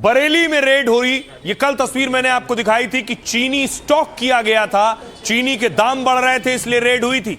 बरेली में रेड हुई। ये कल तस्वीर मैंने आपको दिखाई थी कि चीनी स्टॉक किया गया था, चीनी के दाम बढ़ रहे थे इसलिए रेड हुई थी।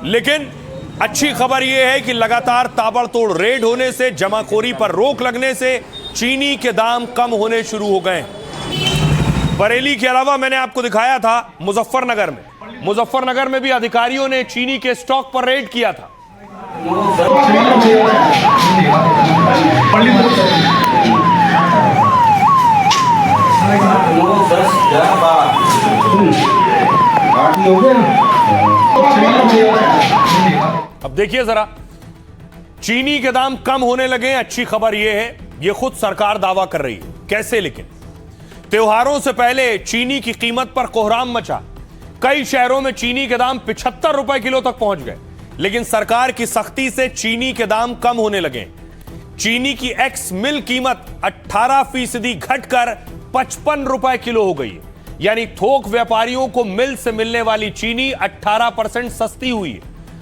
लेकिन अच्छी खबर यह है कि लगातार ताबड़तोड़ रेड होने से, जमाखोरी पर रोक लगने से चीनी के दाम कम होने शुरू हो गए। बरेली के अलावा मैंने आपको दिखाया था मुजफ्फरनगर में भी अधिकारियों ने चीनी के स्टॉक पर रेड किया था। अब देखिए जरा, चीनी के दाम कम होने लगे। अच्छी खबर यह है, यह खुद सरकार दावा कर रही है। कैसे? लेकिन त्योहारों से पहले चीनी की कीमत पर कोहराम मचा। कई शहरों में चीनी के दाम 75 रुपए किलो तक पहुंच गए। लेकिन सरकार की सख्ती से चीनी के दाम कम होने लगे। चीनी की एक्स मिल कीमत 18% घटकर 55 रुपए किलो हो गई है। यानी थोक व्यापारियों को मिल से मिलने वाली चीनी 18% सस्ती हुई है।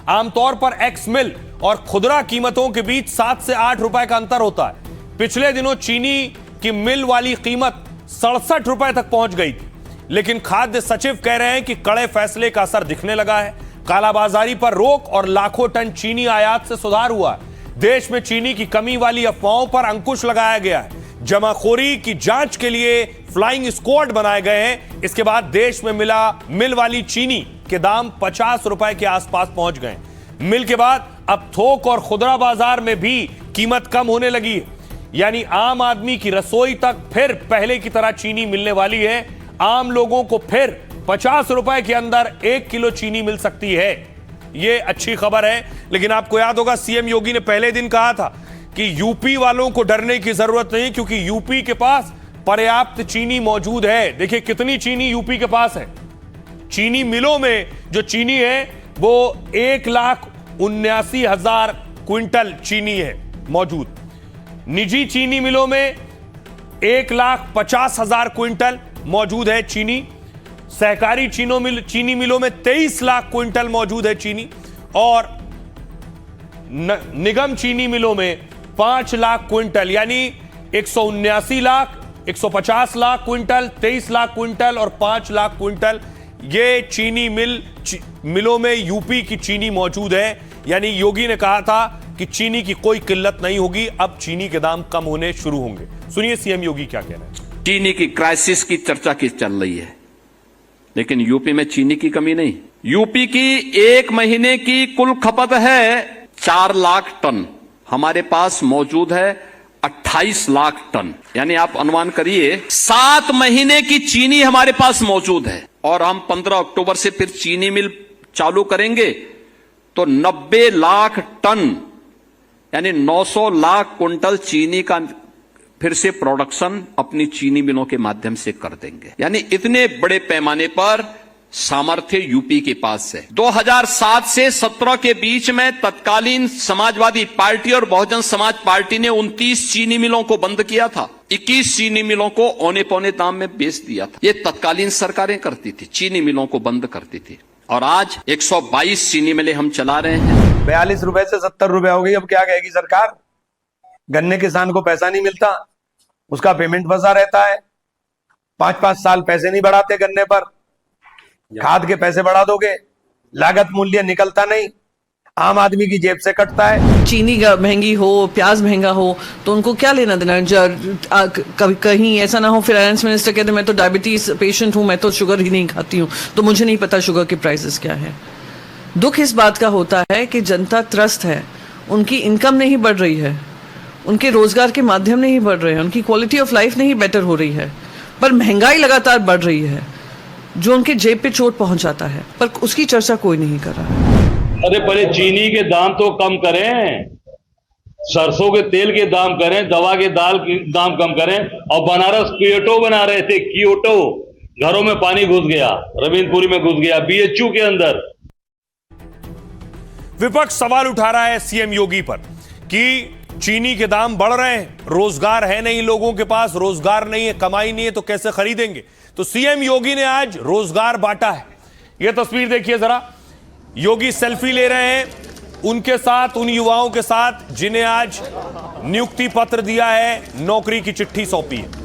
आमतौर पर एक्स मिल और खुदरा कीमतों के बीच 7 से 8 रुपए का अंतर होता है। पिछले दिनों चीनी की मिल वाली कीमत 67 रुपए तक पहुंच गई थी। लेकिन खाद्य सचिव कह रहे हैं कि कड़े फैसले का असर दिखने लगा है। कालाबाजारी पर रोक और लाखों टन चीनी आयात से सुधार हुआ है। देश में चीनी की कमी वाली अफवाहों पर अंकुश लगाया गया है। जमाखोरी की जांच के लिए फ्लाइंग स्क्वाड बनाए गए हैं। इसके बाद देश में मिल वाली चीनी के दाम 50 रुपए के आसपास पहुंच गए। मिल के बाद अब थोक और खुदरा बाजार में भी कीमत कम होने लगी है। यानी आम आदमी की रसोई तक फिर पहले की तरह चीनी मिलने वाली है। आम लोगों को फिर 50 रुपए के अंदर 1 किलो चीनी मिल सकती है। यह अच्छी खबर है। लेकिन आपको याद होगा, सीएम योगी ने पहले दिन कहा था कि यूपी वालों को डरने की जरूरत नहीं, क्योंकि यूपी के पास पर्याप्त चीनी मौजूद है। देखिए कितनी चीनी यूपी के पास है। चीनी मिलों में जो चीनी है वो 1,79,000 क्विंटल चीनी है मौजूद। निजी चीनी मिलों में 1,50,000 क्विंटल मौजूद है चीनी। सहकारी चीनी मिलों में 23 लाख क्विंटल मौजूद है चीनी। और निगम चीनी मिलों में 5 लाख क्विंटल, यानी 179 लाख, 150 लाख क्विंटल, 23 लाख क्विंटल और 5 लाख क्विंटल, ये चीनी मिलों में यूपी की चीनी मौजूद है। यानी योगी ने कहा था कि चीनी की कोई किल्लत नहीं होगी, अब चीनी के दाम कम होने शुरू होंगे। सुनिए सीएम योगी क्या कह रहे हैं। चीनी की क्राइसिस की चर्चा की चल रही है, लेकिन यूपी में चीनी की कमी नहीं। यूपी की एक महीने की कुल खपत है 4 लाख टन, हमारे पास मौजूद है 28 लाख टन। यानी आप अनुमान करिए 7 महीने की चीनी हमारे पास मौजूद है। और हम 15 अक्टूबर से फिर चीनी मिल चालू करेंगे तो 90 लाख टन यानी 900 लाख कुंटल चीनी का फिर से प्रोडक्शन अपनी चीनी मिलों के माध्यम से कर देंगे। यानी इतने बड़े पैमाने पर सामर्थ्य यूपी के पास है। 2007 से 17 के बीच में तत्कालीन समाजवादी पार्टी और बहुजन समाज पार्टी ने 29 चीनी मिलों को बंद किया था। 21 चीनी मिलों को औने पौने दाम में बेच दिया था। ये तत्कालीन सरकारें करती थी, चीनी मिलों को बंद करती थी। और आज 122 चीनी मिलें हम चला रहे हैं। 42 रुपए से 70 रुपए हो गई। अब क्या कहेगी सरकार? गन्ने किसान को पैसा नहीं मिलता, उसका पेमेंट फंसा रहता है। 5-5 साल पैसे नहीं बढ़ाते गन्ने पर। खाद के पैसे बढ़ा दोगे, लागत मूल्य निकलता नहीं, आम आदमी की जेब से कटता है। चीनी महंगी हो, प्याज महंगा हो, तो उनको क्या लेना देना। कहीं ऐसा ना हो फाइनेंस मिनिस्टर कहते मैं तो डायबिटीज पेशेंट हूं, मैं तो शुगर ही नहीं खाती हूं, तो मुझे नहीं पता शुगर के प्राइसेस क्या है। दुख इस बात का होता है कि जनता त्रस्त है, उनकी इनकम नहीं बढ़ रही है, उनके रोजगार के माध्यम नहीं बढ़ रहे हैं, उनकी क्वालिटी ऑफ लाइफ नहीं बेटर हो रही है, पर महंगाई लगातार बढ़ रही है जो उनके जेब पे चोट पहुंचाता है, पर उसकी चर्चा कोई नहीं कर रहा है। अरे पहले चीनी के दाम तो कम करें, सरसों के तेल के दाम करें, दवा के दाल के दाम कम करें। और बनारस क्योटो बना रहे थे, क्योटो, घरों में पानी घुस गया, रवींद्रपुरी में घुस गया, बीएचयू के अंदर। विपक्ष सवाल उठा रहा है सीएम योगी पर कि चीनी के दाम बढ़ रहे हैं, रोजगार है नहीं, लोगों के पास रोजगार नहीं है, कमाई नहीं है, तो कैसे खरीदेंगे। तो सीएम योगी ने आज रोजगार बांटा है। यह तस्वीर देखिए जरा, योगी सेल्फी ले रहे हैं, उनके साथ, उन युवाओं के साथ जिन्हें आज नियुक्ति पत्र दिया है, नौकरी की चिट्ठी सौंपी है।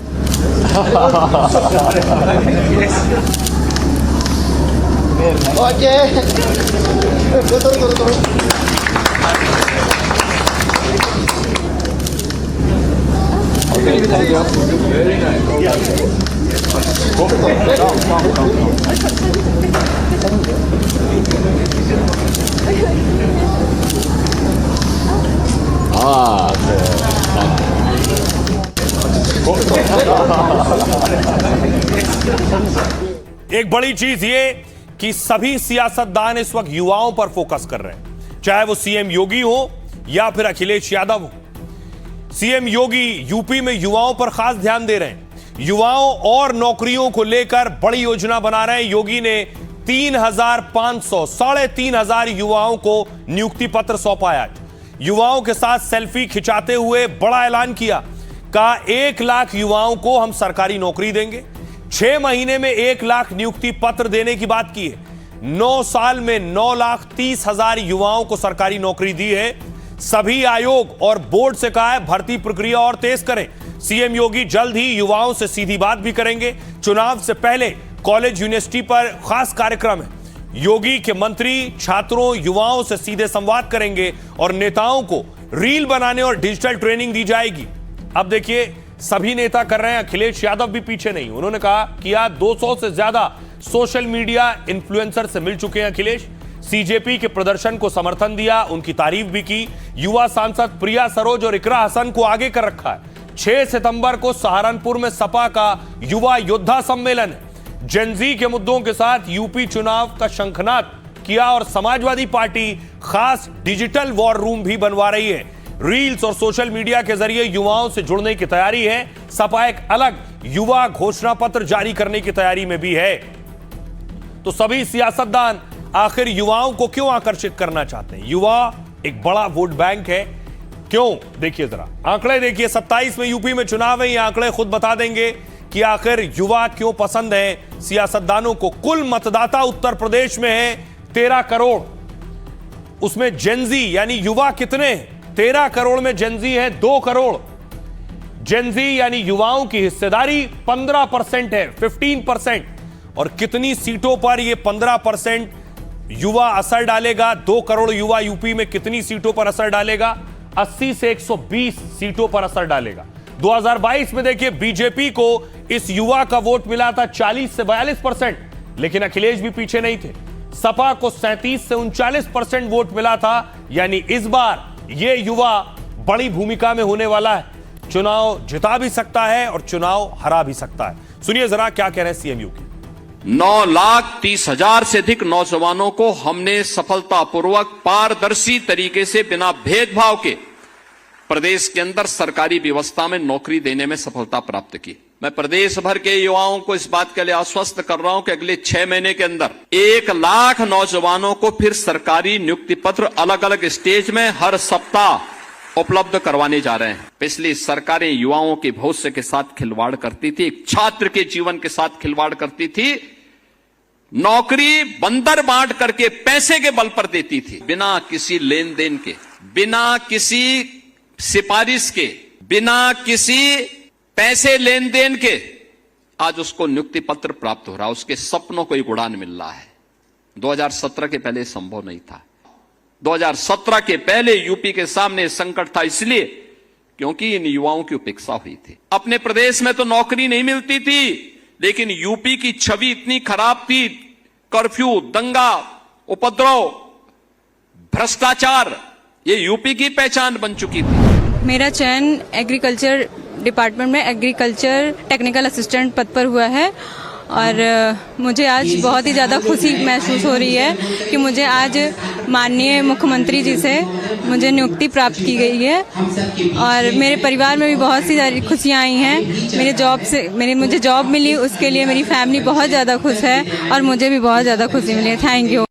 एक बड़ी चीज ये कि सभी सियासतदान इस वक्त युवाओं पर फोकस कर रहे हैं, चाहे वो सीएम योगी हो या फिर अखिलेश यादव हो। सीएम योगी यूपी में युवाओं पर खास ध्यान दे रहे हैं, युवाओं और नौकरियों को लेकर बड़ी योजना बना रहे हैं। योगी ने 3,500 3,500 युवाओं को नियुक्ति पत्र सौंपा है। युवाओं के साथ सेल्फी खिंचाते हुए बड़ा ऐलान किया, कहा 1 लाख युवाओं को हम सरकारी नौकरी देंगे। 6 महीने में 1 लाख नियुक्ति पत्र देने की बात की है। 9 साल में 9,30,000 युवाओं को सरकारी नौकरी दी है। सभी आयोग और बोर्ड से कहा है भर्ती प्रक्रिया और तेज करें। सीएम योगी जल्द ही युवाओं से सीधी बात भी करेंगे। चुनाव से पहले कॉलेज यूनिवर्सिटी पर खास कार्यक्रम है। योगी के मंत्री छात्रों युवाओं से सीधे संवाद करेंगे और नेताओं को रील बनाने और डिजिटल ट्रेनिंग दी जाएगी। अब देखिए, सभी नेता कर रहे हैं, अखिलेश यादव भी पीछे नहीं। उन्होंने कहा कि 200 से ज्यादा सोशल मीडिया इन्फ्लुएंसर से मिल चुके हैं अखिलेश। सीजेपी के प्रदर्शन को समर्थन दिया, उनकी तारीफ भी की। युवा सांसद प्रिया सरोज और इकरा हसन को आगे कर रखा है। 6 सितंबर को सहारनपुर में सपा का युवा योद्धा सम्मेलन है। जेनजी के मुद्दों के साथ यूपी चुनाव का शंखनाद किया और समाजवादी पार्टी खास डिजिटल वॉर रूम भी बनवा रही है। रील्स और सोशल मीडिया के जरिए युवाओं से जुड़ने की तैयारी है। सपा एक अलग युवा घोषणा पत्र जारी करने की तैयारी में भी है। तो सभी सियासतदान आखिर युवाओं को क्यों आकर्षित करना चाहते हैं? युवा एक बड़ा वोट बैंक है। क्यों? देखिए जरा आंकड़े देखिए। 27 में यूपी में चुनाव है, ये आंकड़े खुद बता देंगे कि आखिर युवा क्यों पसंद है सियासतदानों को। कुल मतदाता उत्तर प्रदेश में है 13 करोड़। उसमें जेनजी यानी युवा कितने हैं? 13 करोड़ में जेनजी है 2 करोड़। जेनजी यानी युवाओं की हिस्सेदारी 15% है, 15%। और कितनी सीटों पर यह 15% युवा असर डालेगा? 2 करोड़ युवा यूपी में कितनी सीटों पर असर डालेगा? 80 से 120 सीटों पर असर डालेगा। 2022 में देखिए, बीजेपी को इस युवा का वोट मिला था 40 से 42%, लेकिन अखिलेश भी पीछे नहीं थे। सपा को 37 से 39% वोट मिला था। यानी इस बार ये युवा बड़ी भूमिका में होने वाला है। चुनाव जिता भी सकता है और चुनाव हरा भी सकता है। सुनिए जरा क्या कह रहे हैं सीएम योगी। 9,30,000 से अधिक नौजवानों को हमने सफलतापूर्वक पारदर्शी तरीके से बिना भेदभाव के प्रदेश के अंदर सरकारी व्यवस्था में नौकरी देने में सफलता प्राप्त की। मैं प्रदेश भर के युवाओं को इस बात के लिए आश्वस्त कर रहा हूं कि अगले 6 महीने के अंदर 1 लाख नौजवानों को फिर सरकारी नियुक्ति पत्र अलग अलग स्टेज में हर सप्ताह उपलब्ध करवाने जा रहे हैं। पिछली सरकारें युवाओं के भविष्य के साथ खिलवाड़ करती थी, एक छात्र के जीवन के साथ खिलवाड़ करती थी। नौकरी बंदर बांट करके पैसे के बल पर देती थी, बिना किसी लेन देन के, बिना किसी सिफारिश के, बिना किसी पैसे लेन देन के। आज उसको नियुक्ति पत्र प्राप्त हो रहा है, उसके सपनों को एक उड़ान मिल रहा है। 2017 के पहले संभव नहीं था। 2017 के पहले यूपी के सामने संकट था, इसलिए क्योंकि इन युवाओं की उपेक्षा हुई थी। अपने प्रदेश में तो नौकरी नहीं मिलती थी, लेकिन यूपी की छवि इतनी खराब थी, कर्फ्यू, दंगा, उपद्रव, भ्रष्टाचार, ये यूपी की पहचान बन चुकी थी। मेरा चयन एग्रीकल्चर डिपार्टमेंट में एग्रीकल्चर टेक्निकल असिस्टेंट पद पर हुआ है और मुझे आज बहुत ही ज़्यादा खुशी महसूस हो रही है कि मुझे आज माननीय मुख्यमंत्री जी से मुझे नियुक्ति प्राप्त की गई है और मेरे परिवार में भी बहुत सी सारी खुशियाँ आई हैं। मुझे जॉब मिली, उसके लिए मेरी फैमिली बहुत ज़्यादा खुश है और मुझे भी बहुत ज़्यादा खुशी मिली है। Thank you.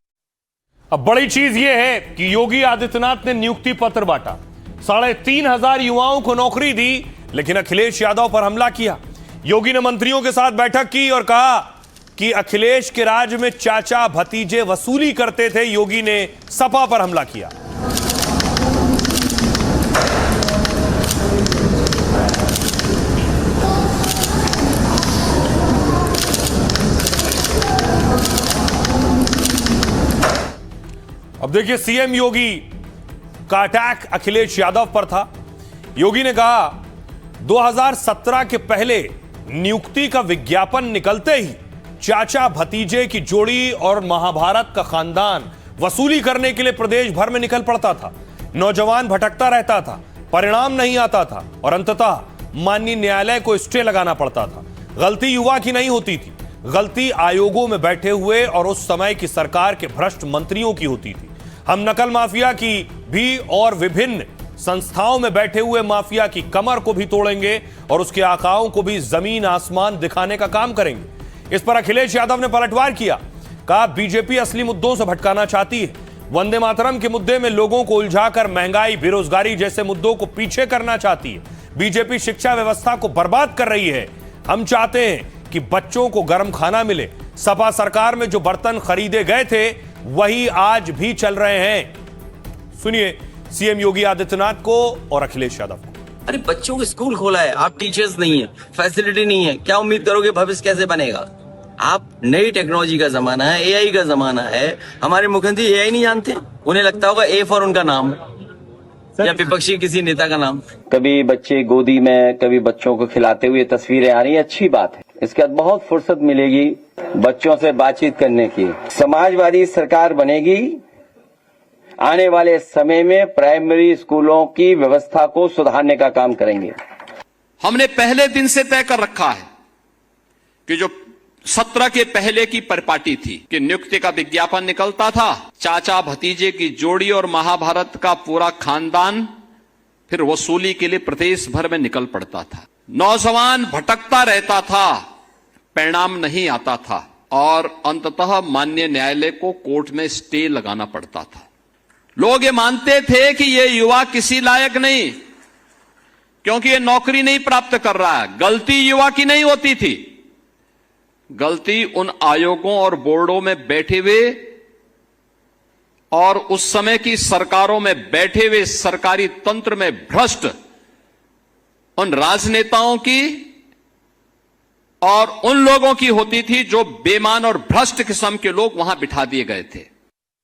अब बड़ी चीज यह है कि योगी आदित्यनाथ ने नियुक्ति पत्र बांटा, 3,500 युवाओं को नौकरी दी, लेकिन अखिलेश यादव पर हमला किया। योगी ने मंत्रियों के साथ बैठक की और कहा कि अखिलेश के राज में चाचा भतीजे वसूली करते थे। योगी ने सपा पर हमला किया। अब देखिए, सीएम योगी का अटैक अखिलेश यादव पर था। योगी ने कहा 2017 के पहले नियुक्ति का विज्ञापन निकलते ही चाचा भतीजे की जोड़ी और महाभारत का खानदान वसूली करने के लिए प्रदेश भर में निकल पड़ता था। नौजवान भटकता रहता था, परिणाम नहीं आता था और अंततः माननीय न्यायालय को स्टे लगाना पड़ता था। गलती युवा की नहीं होती थी, गलती आयोगों में बैठे हुए और उस समय की सरकार के भ्रष्ट मंत्रियों की होती थी। हम नकल माफिया की भी और विभिन्न संस्थाओं में बैठे हुए माफिया की कमर को भी तोड़ेंगे और उसके आकाओं को भी जमीन आसमान दिखाने का काम करेंगे। इस पर अखिलेश यादव ने पलटवार किया, कहा बीजेपी असली मुद्दों से भटकाना चाहती है। वंदे मातरम के मुद्दे में लोगों को उलझाकर महंगाई, बेरोजगारी जैसे मुद्दों को पीछे करना चाहती है। बीजेपी शिक्षा व्यवस्था को बर्बाद कर रही है। हम चाहते हैं कि बच्चों को गर्म खाना मिले। सपा सरकार में जो बर्तन खरीदे गए थे वही आज भी चल रहे हैं। सुनिए सीएम योगी आदित्यनाथ को और अखिलेश यादव को। अरे बच्चों को स्कूल खोला है, आप टीचर्स नहीं है, फैसिलिटी नहीं है, क्या उम्मीद करोगे भविष्य कैसे बनेगा? आप नई टेक्नोलॉजी का जमाना है, एआई का जमाना है। हमारे मुख्यमंत्री एआई नहीं जानते, उन्हें लगता होगा ए फॉर उनका नाम या विपक्षी किसी नेता का नाम। कभी बच्चे गोदी में, कभी बच्चों को खिलाते हुए तस्वीरें आ रही है, अच्छी बात है। इसके बाद बहुत फुर्सत मिलेगी बच्चों से बातचीत करने की। समाजवादी सरकार बनेगी, आने वाले समय में प्राइमरी स्कूलों की व्यवस्था को सुधारने का काम करेंगे। हमने पहले दिन से तय कर रखा है कि जो 17 के पहले की परिपाटी थी कि नियुक्ति का विज्ञापन निकलता था, चाचा भतीजे की जोड़ी और महाभारत का पूरा खानदान फिर वसूली के लिए प्रदेश भर में निकल पड़ता था। नौजवान भटकता रहता था, परिणाम नहीं आता था और अंततः माननीय न्यायालय को कोर्ट में स्टे लगाना पड़ता था। लोग ये मानते थे कि ये युवा किसी लायक नहीं, क्योंकि ये नौकरी नहीं प्राप्त कर रहा है। गलती युवा की नहीं होती थी, गलती उन आयोगों और बोर्डों में बैठे हुए और उस समय की सरकारों में बैठे हुए सरकारी तंत्र में भ्रष्ट उन राजनेताओं की और उन लोगों की होती थी जो बेईमान और भ्रष्ट किस्म के लोग वहां बिठा दिए गए थे।